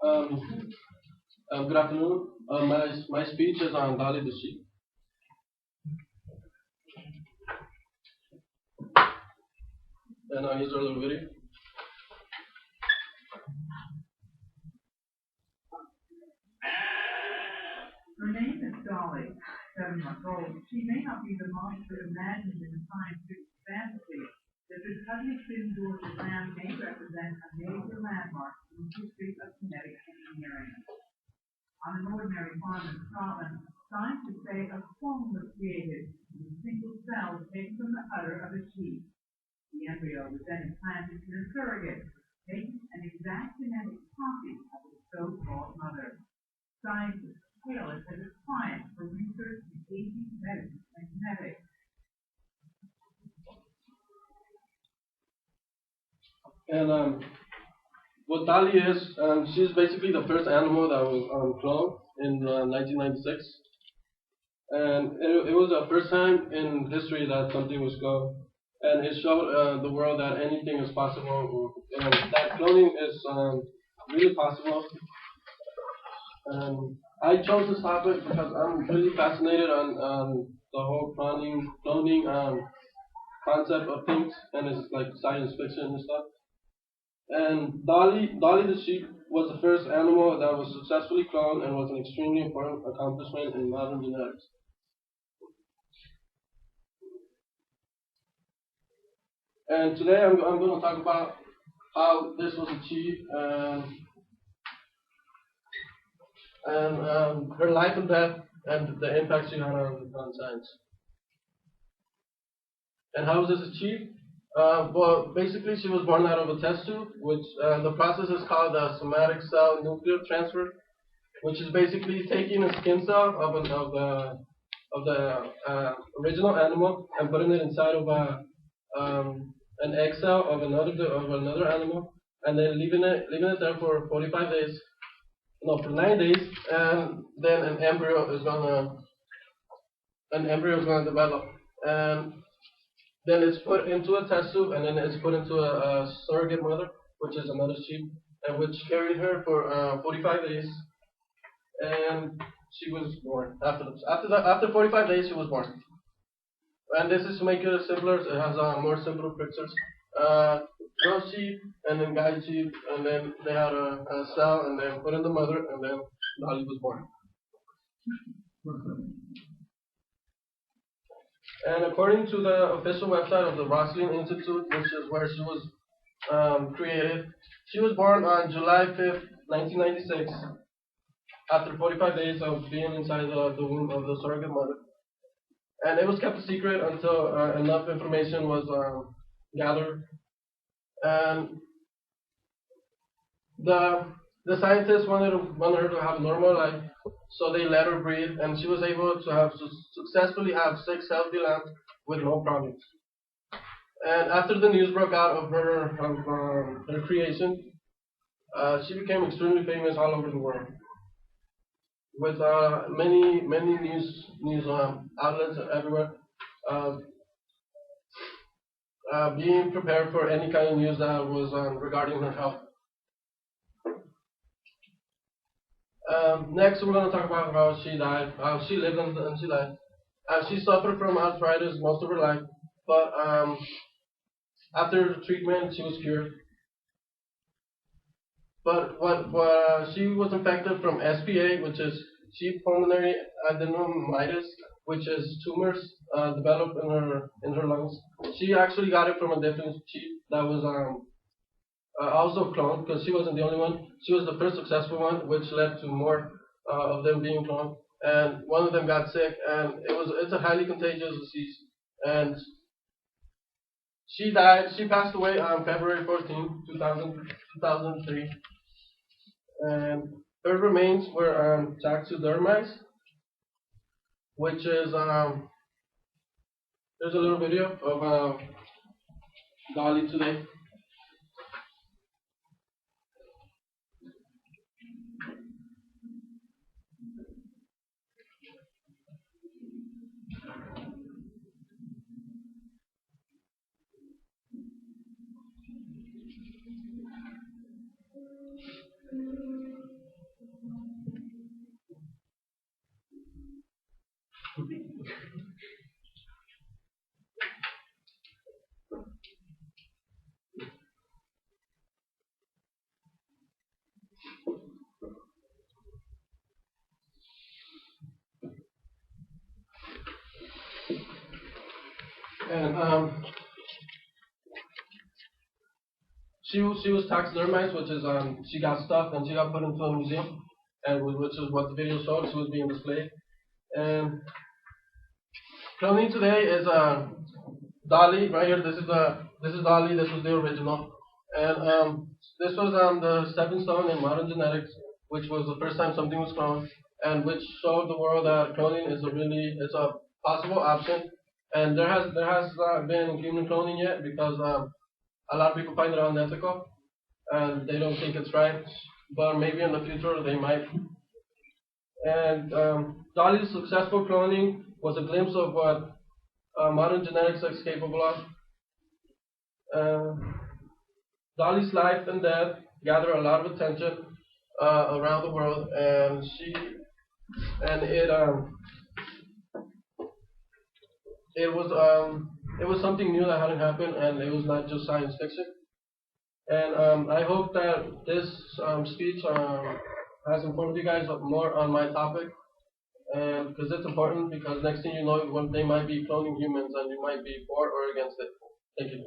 Um, Good afternoon. My speech is on Dali the sheep, and here's our little video. Her name is Dolly, 7 months old. She may not be the monster imagined in the science fiction fantasy. The cuddly twin Georgia lamb may represent a major landmark in the history of genetic engineering. On an ordinary farm in Scotland, scientists say a clone was created with a single cell taken from the udder of a sheep. The embryo was then implanted in a surrogate, making an exact genetic copy of its so-called mother. Scientists hail it as a triumph for research in aging medicine and genetics. And what Dali is, she's basically the first animal that was cloned in 1996, and it was the first time in history that something was cloned, and it showed the world that anything is possible, and that cloning is really possible. I chose this topic because I'm really fascinated on the whole cloning concept of things, and it's like science fiction and stuff. And Dolly the sheep was the first animal that was successfully cloned and was an extremely important accomplishment in modern genetics. And today I'm going to talk about how this was achieved and her life and death and the impact she had on science. And how was this achieved? Well, basically, she was born out of a test tube, which the process is called the somatic cell nuclear transfer, which is basically taking a skin cell of the original animal and putting it inside of an egg cell of another animal, and then leaving it there for 45 days, no, for 9 days, and then an embryo is gonna develop, and then it's put into a test tube, and then it's put into a surrogate mother, which is another sheep, and which carried her for 45 days, and she was born. After 45 days, she was born. And this is to make it simpler. It has more simpler pictures. Girl sheep, and then guy sheep, and then they had a cell, and then put in the mother, and then Dolly was born. And according to the official website of the Roslin Institute, which is where she was created, she was born on July 5th, 1996, after 45 days of being inside the womb of the surrogate mother. And it was kept a secret until enough information was gathered. And the scientists wanted her to have a normal life, so they let her breathe, and she was able to successfully have 6 healthy lambs with no problems. And after the news broke out of her creation, she became extremely famous all over the world, with many news outlets everywhere being prepared for any kind of news that was regarding her health. Next, we're going to talk about how she died, how she lived and she died. She suffered from arthritis most of her life, but after treatment, she was cured. But she was infected from SPA, which is sheep pulmonary adenomyelitis, which is tumors developed in her lungs. She actually got it from a different sheep that was also cloned, because she wasn't the only one. She was the first successful one, which led to more of them being cloned. And one of them got sick, and it's a highly contagious disease. And she died. She passed away on February 14, 2003. And her remains were taxidermized, which is there's a little video of Dolly today. she was taxidermized, which is she got stuffed and she got put into a museum, and which is what the video showed. She was being displayed. And cloning today is Dolly right here. This is Dolly. This was the original, and this was the stepping stone in modern genetics, which was the first time something was cloned, and which showed the world that cloning is it's a possible option. And there has not been human cloning yet because a lot of people find it unethical and they don't think it's right. But maybe in the future they might. And Dolly's successful cloning was a glimpse of what modern genetics is capable of. Dolly's life and death gathered a lot of attention around the world, and it was something new that hadn't happened, and it was not just science fiction. And I hope that this speech has informed you guys more on my topic, and because it's important, because next thing you know, they might be cloning humans, and you might be for or against it. Thank you.